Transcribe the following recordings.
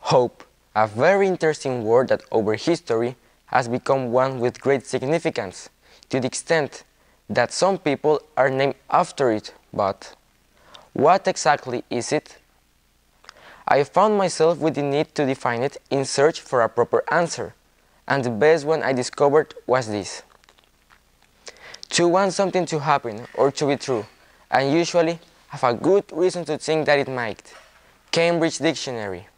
Hope, a very interesting word that over history has become one with great significance, to the extent that some people are named after it, but what exactly is it? I found myself with the need to define it in search for a proper answer, and the best one I discovered was this. To want something to happen or to be true, and usually have a good reason to think that it might. Cambridge Dictionary.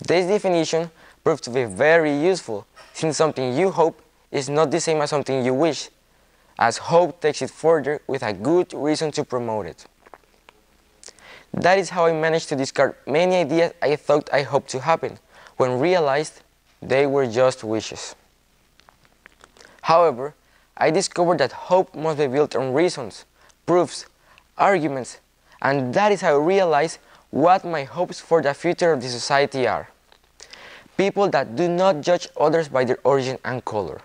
This definition proved to be very useful, since something you hope is not the same as something you wish, as hope takes it further with a good reason to promote it. That is how I managed to discard many ideas I thought I hoped to happen, when realized they were just wishes. However, I discovered that hope must be built on reasons, proofs, arguments, and that is how I realized what my hopes for the future of the society are. People that do not judge others by their origin and color.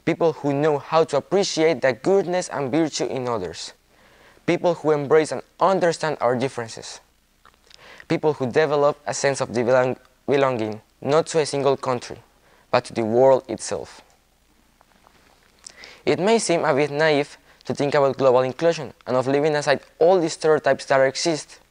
People who know how to appreciate the goodness and virtue in others. People who embrace and understand our differences. People who develop a sense of belonging, not to a single country, but to the world itself. It may seem a bit naive to think about global inclusion and of leaving aside all the stereotypes that exist.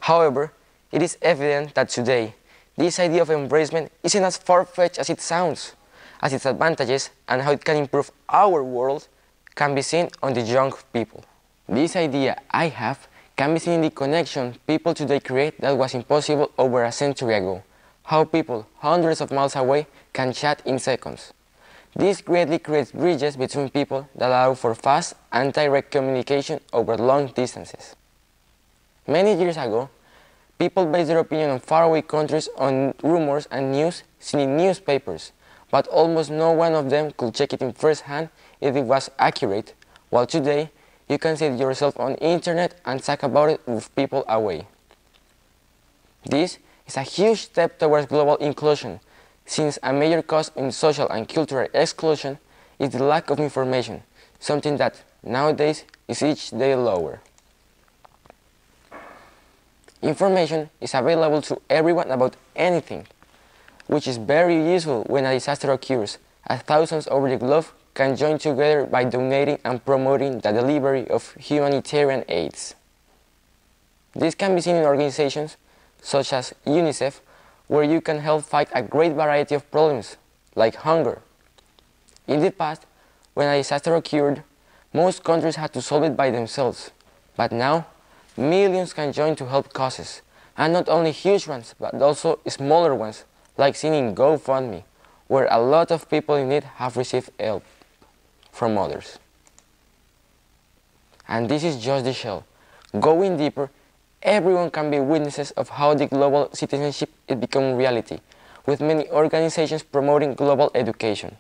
However, it is evident that today, this idea of embracement isn't as far-fetched as it sounds, as its advantages and how it can improve our world can be seen on the young people. This idea I have can be seen in the connection people today create that was impossible over a century ago. How people hundreds of miles away can chat in seconds. This greatly creates bridges between people that allow for fast and direct communication over long distances. Many years ago, people based their opinion on faraway countries on rumors and news seen in newspapers, but almost no one of them could check it in first hand if it was accurate, while today you can see it yourself on the internet and talk about it with people away. This is a huge step towards global inclusion, since a major cause in social and cultural exclusion is the lack of information, something that nowadays is each day lower. Information is available to everyone about anything, which is very useful when a disaster occurs, as thousands over the globe can join together by donating and promoting the delivery of humanitarian aids. This can be seen in organizations such as UNICEF, where you can help fight a great variety of problems, like hunger. In the past, when a disaster occurred, most countries had to solve it by themselves, but now, millions can join to help causes, and not only huge ones, but also smaller ones, like seen in GoFundMe, where a lot of people in need have received help from others. And this is just the shell. Going deeper, everyone can be witnesses of how the global citizenship is becoming reality, with many organizations promoting global education.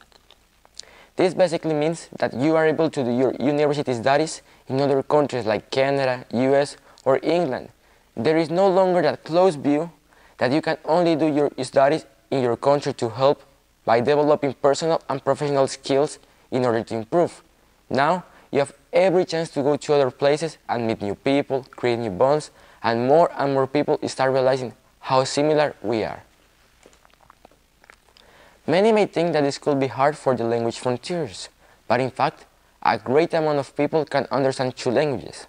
This basically means that you are able to do your university studies in other countries like Canada, US, or England. There is no longer that closed view that you can only do your studies in your country to help by developing personal and professional skills in order to improve. Now, you have every chance to go to other places and meet new people, create new bonds, and more people start realizing how similar we are. Many may think that this could be hard for the language frontiers, but in fact, a great amount of people can understand two languages.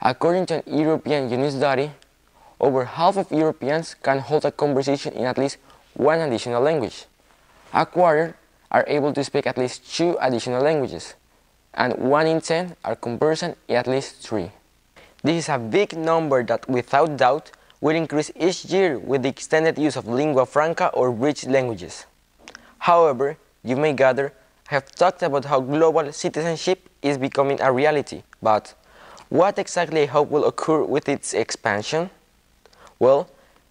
According to an European Union study, over half of Europeans can hold a conversation in at least one additional language. A quarter are able to speak at least 2 additional languages, and 1 in 10 are conversant in at least 3. This is a big number that, without doubt, will increase each year with the extended use of lingua franca or bridge languages. However, you may gather, I have talked about how global citizenship is becoming a reality, but what exactly I hope will occur with its expansion? Well,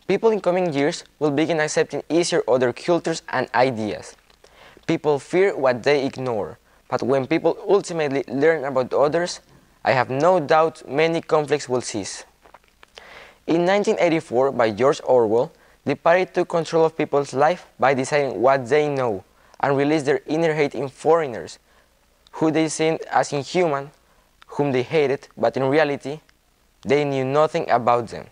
people in coming years will begin accepting easier other cultures and ideas. People fear what they ignore, but when people ultimately learn about others, I have no doubt many conflicts will cease. In 1984, by George Orwell, the party took control of people's life by deciding what they know and released their inner hate in foreigners, who they seen as inhuman, whom they hated, but in reality, they knew nothing about them.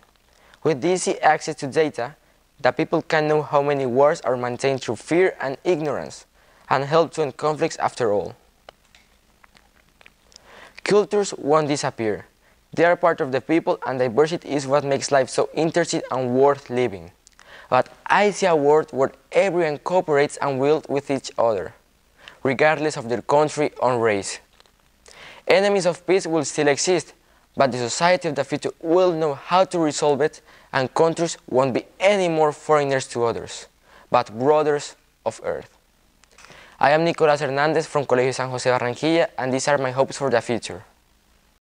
With easy access to data, that people can know how many wars are maintained through fear and ignorance, and help to end conflicts after all. Cultures won't disappear. They are part of the people, and diversity is what makes life so interesting and worth living. But I see a world where everyone cooperates and builds with each other, regardless of their country or race. Enemies of peace will still exist, but the society of the future will know how to resolve it, and countries won't be any more foreigners to others, but brothers of Earth. I am Nicolás Hernández from Colegio San José, Barranquilla, and these are my hopes for the future.